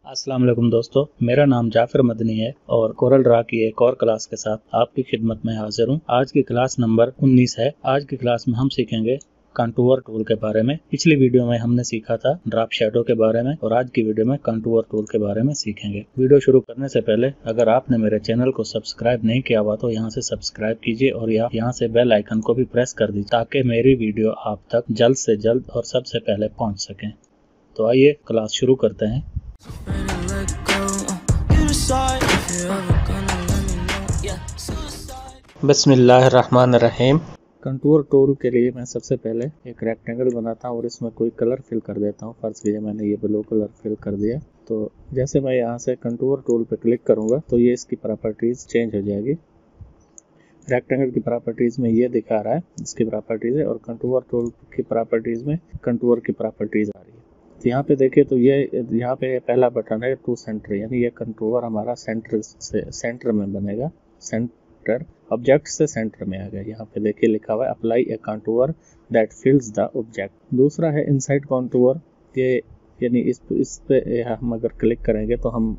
अस्सलाम वालेकुम दोस्तों, मेरा नाम जाफर मदनी है और कोरल ड्रा की एक और क्लास के साथ आपकी खिदमत में हाजिर हूँ। आज की क्लास नंबर 19 है। आज की क्लास में हम सीखेंगे कंटूर टूल के बारे में। पिछली वीडियो में हमने सीखा था ड्रॉप शैडो के बारे में और आज की वीडियो में कंटूर टूल के बारे में सीखेंगे। वीडियो शुरू करने से पहले अगर आपने मेरे चैनल को सब्सक्राइब नहीं किया हुआ तो यहाँ से सब्सक्राइब कीजिए और यहाँ से बेल आइकन को भी प्रेस कर दीजिए ताकि मेरी वीडियो आप तक जल्द से जल्द और सबसे पहले पहुँच सकें। तो आइए क्लास शुरू करते हैं। बिस्मिल्लाहिर्रहमानिर्रहीम। कंटूर टूल के लिए मैं सबसे पहले एक रेक्टेंगल बनाता हूँ और इसमें कोई कलर फिल कर देता हूँ। फर्स्ट कीजिए मैंने ये ब्लू कलर फिल कर दिया। तो जैसे मैं यहाँ से कंटूर टूल पे क्लिक करूँगा तो ये इसकी प्रॉपर्टीज चेंज हो जाएगी। रेक्टेंगल की प्रॉपर्टीज में ये दिखा रहा है इसकी प्रॉपर्टीज है और कंटूर टूल की प्रॉपर्टीज में कंटूर की प्रॉपर्टीज आ रही है। तो यहाँ पे देखिए तो ये यहाँ पे पहला बटन है टू सेंटर, यानी ये कंटूर हमारा सेंटर में बनेगा। सेंटर ऑब्जेक्ट से सेंटर में आ गया। यहाँ पे देखिए लिखा हुआ है apply A contour that फिल्स the object. दूसरा है इनसाइड कंटूर, ये यानी इस पे हम अगर क्लिक करेंगे तो हम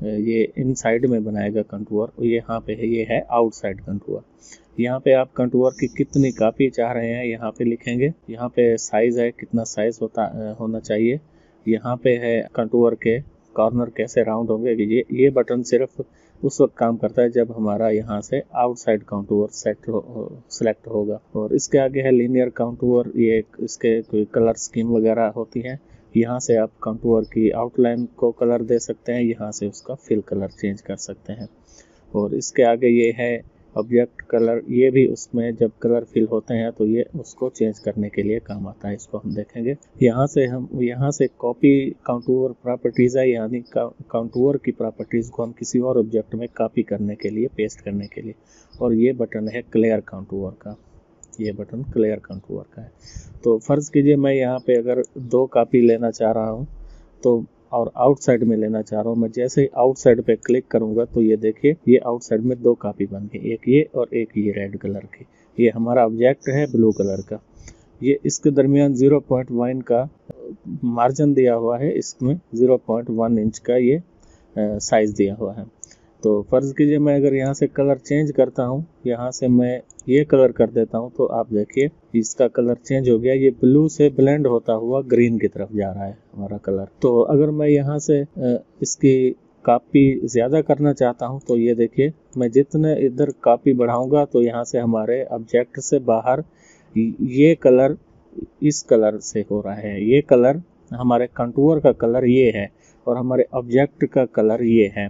ये इनसाइड में बनाएगा कंटूर। यहाँ पे है ये है आउटसाइड कंटूर। यहाँ पे आप कंटूर की कितनी कॉपी चाह रहे हैं यहाँ पे लिखेंगे। यहाँ पे साइज है कितना साइज होना चाहिए। यहाँ पे है कंटूर के कॉर्नर कैसे राउंड होंगे। ये बटन सिर्फ उस वक्त काम करता है जब हमारा यहाँ से आउटसाइड कंटूर सेलेक्ट होगा। और इसके आगे है लीनियर कंटूर, ये इसके कोई कलर स्कीम वगैरह होती है। यहाँ से आप कंटूर की आउटलाइन को कलर दे सकते हैं, यहाँ से उसका फिल कलर चेंज कर सकते हैं। और इसके आगे ये है ऑब्जेक्ट कलर, ये भी उसमें जब कलर फिल होते हैं तो ये उसको चेंज करने के लिए काम आता है। इसको हम देखेंगे। यहाँ से कॉपी कंटूर प्रॉपर्टीज है, यानी कंटूर की प्रॉपर्टीज को हम किसी और ऑब्जेक्ट में कॉपी करने के लिए, पेस्ट करने के लिए। और ये बटन है क्लियर कंटूर का, ये बटन क्लियर कंटूर का है। तो फर्ज कीजिए मैं यहाँ पे अगर 2 कॉपी लेना चाह रहा हूँ तो और आउटसाइड में लेना चाह रहा हूँ। मैं जैसे ही आउटसाइड पे क्लिक करूंगा तो ये देखिए ये आउटसाइड में 2 कॉपी बन गई, एक ये और एक ये रेड कलर की। ये हमारा ऑब्जेक्ट है ब्लू कलर का। ये इसके दरमियान 0.1 का मार्जिन दिया हुआ है, इसमें 0.1 इंच का ये साइज दिया हुआ है। तो फर्ज कीजिए मैं अगर यहाँ से कलर चेंज करता हूँ, यहाँ से मैं ये कलर कर देता हूँ तो आप देखिए इसका कलर चेंज हो गया। ये ब्लू से ब्लेंड होता हुआ ग्रीन की तरफ जा रहा है हमारा कलर। तो अगर मैं यहाँ से इसकी कॉपी ज़्यादा करना चाहता हूँ तो ये देखिए मैं जितने इधर कॉपी बढ़ाऊंगा तो यहाँ से हमारे ऑब्जेक्ट से बाहर ये कलर इस कलर से हो रहा है। ये कलर हमारे कंटूर का कलर ये है और हमारे ऑब्जेक्ट का कलर ये है,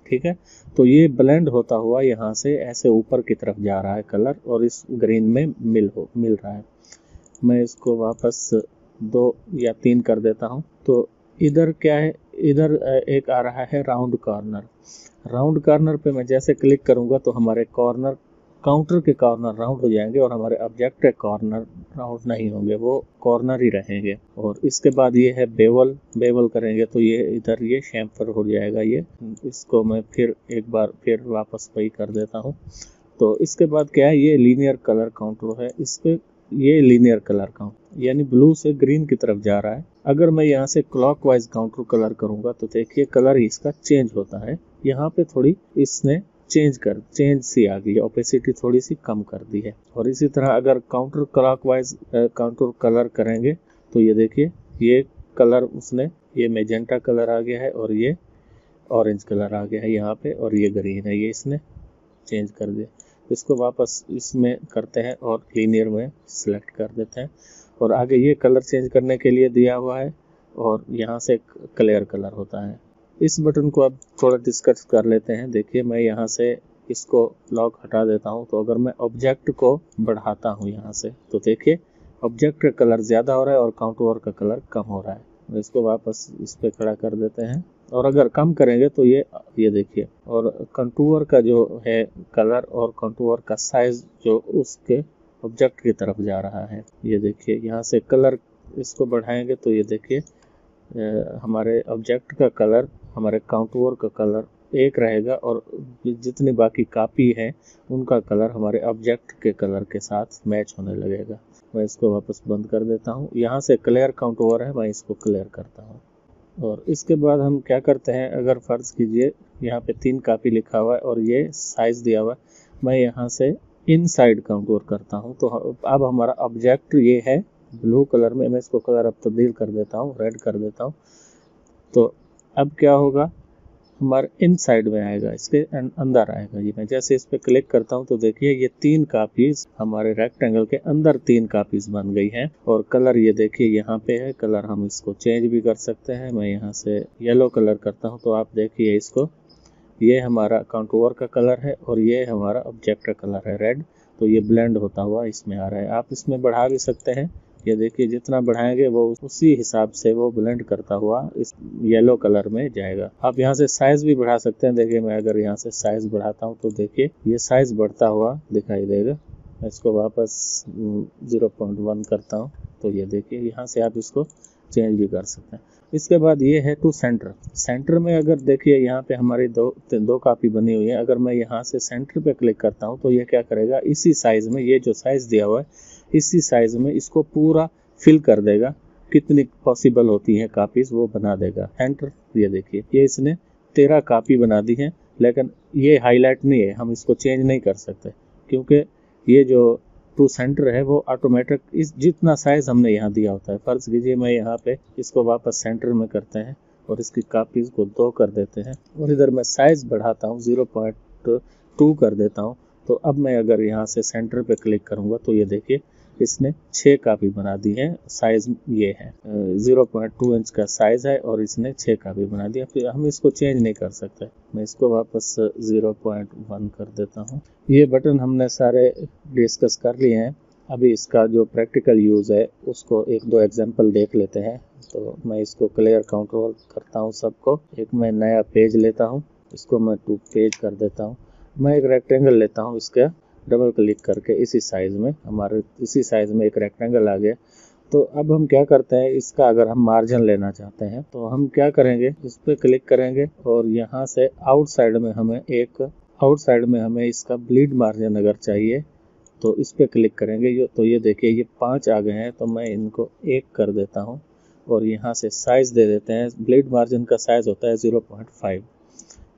ठीक है। तो ये ब्लेंड होता हुआ यहाँ से ऐसे ऊपर की तरफ जा रहा है कलर और इस ग्रीन में मिल रहा है। मैं इसको वापस 2 या 3 कर देता हूँ। तो इधर क्या है, इधर एक आ रहा है राउंड कॉर्नर। राउंड कॉर्नर पे मैं जैसे क्लिक करूँगा तो हमारे कॉर्नर काउंटर के कॉर्नर राउंड हो जाएंगे और हमारे ऑब्जेक्ट के कॉर्नर राउंड नहीं होंगे, वो कॉर्नर ही रहेंगे। और इसके बाद ये है बेवल करेंगे तो ये इधर ये शैम्फर हो जाएगा। ये इसको मैं फिर एक बार फिर वापस वही कर देता हूँ। तो इसके बाद क्या है, ये लीनियर कलर काउंटर है। इस पे ये लीनियर कलर काउंट यानी ब्लू से ग्रीन की तरफ जा रहा है। अगर मैं यहाँ से क्लॉकवाइज काउंटर कलर करूंगा तो देखिए कलर इसका चेंज होता है। यहाँ पे थोड़ी इसने चेंज सी आ गई, ओपेसिटी थोड़ी सी कम कर दी है। और इसी तरह अगर काउंटर क्लॉकवाइज काउंटर कलर करेंगे तो ये देखिए ये कलर उसने ये मैजेंटा कलर आ गया है और ये ऑरेंज कलर आ गया है यहाँ पे और ये ग्रीन है, ये इसने चेंज कर दिया। इसको वापस इसमें करते हैं और लीनियर में सिलेक्ट कर देते हैं और आगे ये कलर चेंज करने के लिए दिया हुआ है और यहाँ से क्लियर कलर होता है। इस बटन को अब थोड़ा डिस्कस कर लेते हैं। देखिए मैं यहाँ से इसको लॉक हटा देता हूँ। तो अगर मैं ऑब्जेक्ट को बढ़ाता हूँ यहाँ से तो देखिए ऑब्जेक्ट का कलर ज़्यादा हो रहा है और कंटूर का कलर कम हो रहा है। इसको वापस इस पे खड़ा कर देते हैं और अगर कम करेंगे तो ये देखिए और कंटूर का जो है कलर और कंटूर का साइज जो उसके ऑब्जेक्ट की तरफ जा रहा है। ये देखिए यहाँ से कलर इसको बढ़ाएंगे तो ये देखिए हमारे ऑब्जेक्ट का कलर हमारे कंटूर का कलर एक रहेगा और जितनी बाकी कॉपी है उनका कलर हमारे ऑब्जेक्ट के कलर के साथ मैच होने लगेगा। मैं इसको वापस बंद कर देता हूँ। यहाँ से क्लियर कंटूर है, मैं इसको क्लियर करता हूँ और इसके बाद हम क्या करते हैं, अगर फ़र्ज़ कीजिए यहाँ पे 3 कापी लिखा हुआ है और ये साइज़ दिया हुआ है, मैं यहाँ से इनसाइड कंटूर करता हूँ। तो अब हमारा ऑब्जेक्ट ये है ब्लू कलर में। मैं इसको कलर अब तब्दील कर देता हूँ, रेड कर देता हूँ। तो अब क्या होगा, हमारे इनसाइड में आएगा, इसके अंदर आएगा। ये मैं जैसे इस पर क्लिक करता हूँ तो देखिए ये 3 कापीज हमारे रेक्टेंगल के अंदर 3 कापीज बन गई हैं। और कलर ये देखिए यहाँ पे है, कलर हम इसको चेंज भी कर सकते हैं। मैं यहाँ से येलो कलर करता हूँ तो आप देखिए इसको, ये हमारा कंटूर का कलर है और ये हमारा ऑब्जेक्ट का कलर है रेड। तो ये ब्लेंड होता हुआ इसमें आ रहा है। आप इसमें बढ़ा भी सकते हैं, ये देखिए जितना बढ़ाएंगे वो उसी हिसाब से वो ब्लेंड करता हुआ इस येलो कलर में जाएगा। आप यहाँ से साइज भी बढ़ा सकते हैं। देखिए मैं अगर यहाँ से साइज बढ़ाता हूँ तो देखिए ये साइज बढ़ता हुआ दिखाई देगा। मैं इसको वापस 0.1 करता हूँ तो ये देखिए यहाँ से आप इसको चेंज भी कर सकते हैं। इसके बाद ये है टू सेंटर। सेंटर में अगर देखिए यहाँ पे हमारी दो कापी बनी हुई है। अगर मैं यहाँ से सेंटर पे क्लिक करता हूँ तो ये क्या करेगा, इसी साइज में, ये जो साइज दिया हुआ है इसी साइज में इसको पूरा फिल कर देगा। कितनी पॉसिबल होती है कापीज वो बना देगा। एंटर। ये देखिए ये इसने 13 कापी बना दी है, लेकिन ये हाईलाइट नहीं है, हम इसको चेंज नहीं कर सकते क्योंकि ये जो टू सेंटर है वो ऑटोमेटिक इस जितना साइज हमने यहाँ दिया होता है। फर्ज कीजिए मैं यहाँ पे इसको वापस सेंटर में करते हैं और इसकी कापीज को 2 कर देते हैं और इधर मैं साइज बढ़ाता हूँ 0.2 कर देता हूँ। तो अब मैं अगर यहाँ से सेंटर पे क्लिक करूँगा तो ये देखिए इसने 6 कापी बना दी है। साइज ये है 0.2 इंच का साइज है और इसने 6 कापी बना दिया। फिर हम इसको चेंज नहीं कर सकते। मैं इसको वापस 0.1 कर देता हूँ। ये बटन हमने सारे डिस्कस कर लिए हैं। अभी इसका जो प्रैक्टिकल यूज़ है उसको 1-2 एग्जांपल देख लेते हैं। तो मैं इसको क्लियर कंट्रोल करता हूँ सबको। एक मैं नया पेज लेता हूँ, इसको मैं 2 पेज कर देता हूँ। मैं एक रेक्टेंगल लेता हूँ, इसका डबल क्लिक करके इसी साइज में, हमारे इसी साइज में एक रेक्टेंगल आ गया। तो अब हम क्या करते हैं, इसका अगर हम मार्जिन लेना चाहते हैं तो हम क्या करेंगे, इस पर क्लिक करेंगे और यहाँ से आउटसाइड में हमें इसका ब्लीड मार्जिन अगर चाहिए तो इस पर क्लिक करेंगे। तो ये देखिए ये 5 आ गए हैं, तो मैं इनको 1 कर देता हूँ और यहाँ से साइज दे देते हैं। ब्लीड मार्जिन का साइज होता है 0.5।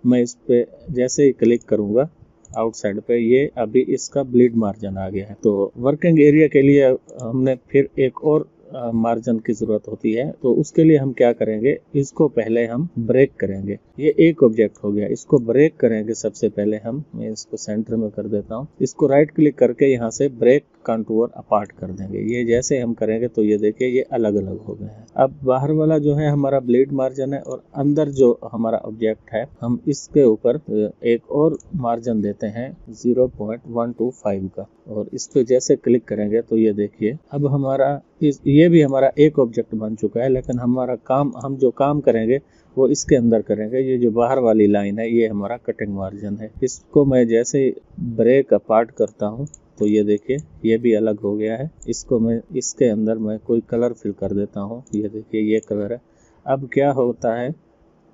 मैं इस पे जैसे ही क्लिक करूँगा आउटसाइड पे, ये अभी इसका ब्लीड मार्जिन आ गया है। तो वर्किंग एरिया के लिए हमने फिर एक और मार्जिन की ज़रूरत होती है। तो उसके लिए हम क्या करेंगे, इसको पहले हम ब्रेक करेंगे। ये एक ऑब्जेक्ट हो गया, इसको ब्रेक करेंगे सबसे पहले हम। मैं इसको सेंटर में कर देता हूँ। इसको राइट क्लिक करके यहाँ से ब्रेक कंटूर अपार्ट कर देंगे। ये जैसे हम करेंगे तो ये देखिए ये अलग अलग हो गए हैं। अब बाहर वाला जो है हमारा ब्लीड मार्जिन है और अंदर जो हमारा ऑब्जेक्ट है हम इसके ऊपर एक और मार्जिन देते हैं 0.125 का और इस पे जैसे क्लिक करेंगे तो ये देखिए अब हमारा ये भी हमारा एक ऑब्जेक्ट बन चुका है। लेकिन हमारा काम, हम जो काम करेंगे वो इसके अंदर करेंगे। ये जो बाहर वाली लाइन है ये हमारा कटिंग मार्जिन है। इसको मैं जैसे ब्रेक अपार्ट करता हूँ तो ये देखिए ये भी अलग हो गया है। इसको मैं इसके अंदर मैं कोई कलर फिल कर देता हूँ। ये देखिए ये कलर है। अब क्या होता है,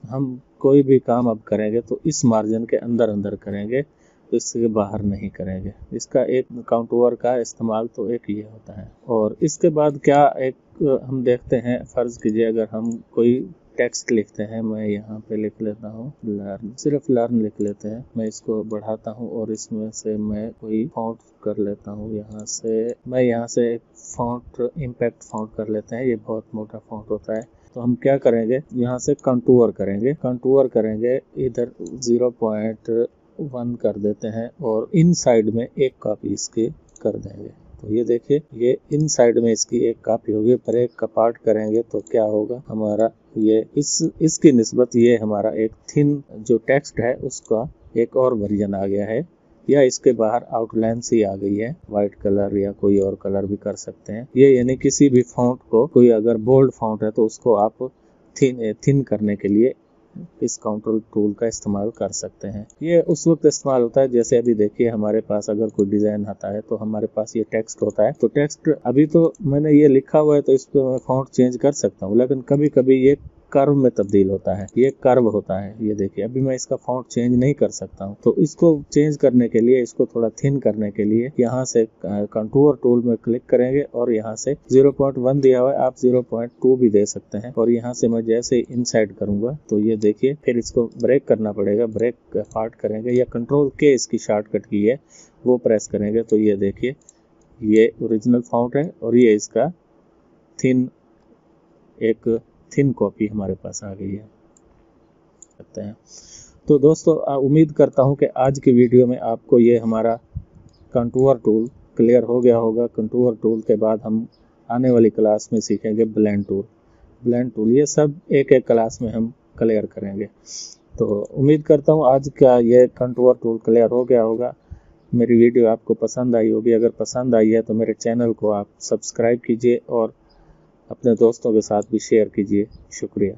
हम कोई भी काम अब करेंगे तो इस मार्जिन के अंदर अंदर करेंगे, तो इसके बाहर नहीं करेंगे। इसका एक कंटूर का इस्तेमाल तो एक ये होता है। और इसके बाद क्या एक हम देखते हैं, फर्ज कीजिए अगर हम कोई टेक्स्ट लिखते हैं, मैं यहाँ पे लिख लेता हूँ लर्न, सिर्फ लर्न लिख लेते हैं। मैं इसको बढ़ाता हूँ और इसमें से मैं कोई फॉन्ट कर लेता हूँ। यहाँ से फॉन्ट इम्पैक्ट फॉन्ट कर लेते हैं। ये बहुत मोटा फॉन्ट होता है। तो हम क्या करेंगे, यहाँ से कंटूर करेंगे इधर 0.1 कर देते हैं और इन साइड में एक कॉपी इसकी कर देंगे। तो ये देखिए ये इन साइड में इसकी एक कॉपी होगी। पर एक का पार्ट करेंगे तो क्या होगा, हमारा ये इसकी निस्बत ये हमारा एक थिन जो टेक्स्ट है उसका एक और वर्जन आ गया है, या इसके बाहर आउटलाइन सी आ गई है। वाइट कलर या कोई और कलर भी कर सकते हैं। ये यानी किसी भी फॉन्ट को, कोई अगर बोल्ड फॉन्ट है तो उसको आप थिन करने के लिए इस कंट्रोल टूल का इस्तेमाल कर सकते हैं। ये उस वक्त इस्तेमाल होता है जैसे अभी देखिए हमारे पास अगर कोई डिजाइन आता है तो हमारे पास ये टेक्स्ट होता है। तो टेक्स्ट अभी तो मैंने ये लिखा हुआ है तो इस पर मैं फॉन्ट चेंज कर सकता हूँ, लेकिन कभी कभी ये कर्व में तब्दील होता है, ये कर्व होता है। ये देखिए अभी मैं इसका फॉन्ट चेंज नहीं कर सकता हूँ, तो इसको चेंज करने के लिए, इसको थोड़ा थिन करने के लिए यहाँ से कंटूर टूल में क्लिक करेंगे और यहाँ से 0.1 दिया हुआ है, आप 0.2 भी दे सकते हैं। और यहाँ से मैं जैसे इनसाइड करूंगा तो ये देखिए, फिर इसको ब्रेक करना पड़ेगा, ब्रेक पार्ट करेंगे या कंट्रोल के इसकी शॉर्टकट की है वो प्रेस करेंगे तो ये देखिए ये ओरिजिनल फॉन्ट है और ये इसका एक थिन कॉपी हमारे पास आ गई है। सकते हैं। तो दोस्तों उम्मीद करता हूं कि आज की वीडियो में आपको ये हमारा कंटूर टूल क्लियर हो गया होगा। कंटूर टूल के बाद हम आने वाली क्लास में सीखेंगे ब्लेंड टूल, ये सब एक एक क्लास में हम क्लियर करेंगे। तो उम्मीद करता हूँ आज का ये कंटूर टूल क्लियर हो गया होगा। मेरी वीडियो आपको पसंद आई होगी। अगर पसंद आई है तो मेरे चैनल को आप सब्सक्राइब कीजिए और अपने दोस्तों के साथ भी शेयर कीजिए। शुक्रिया।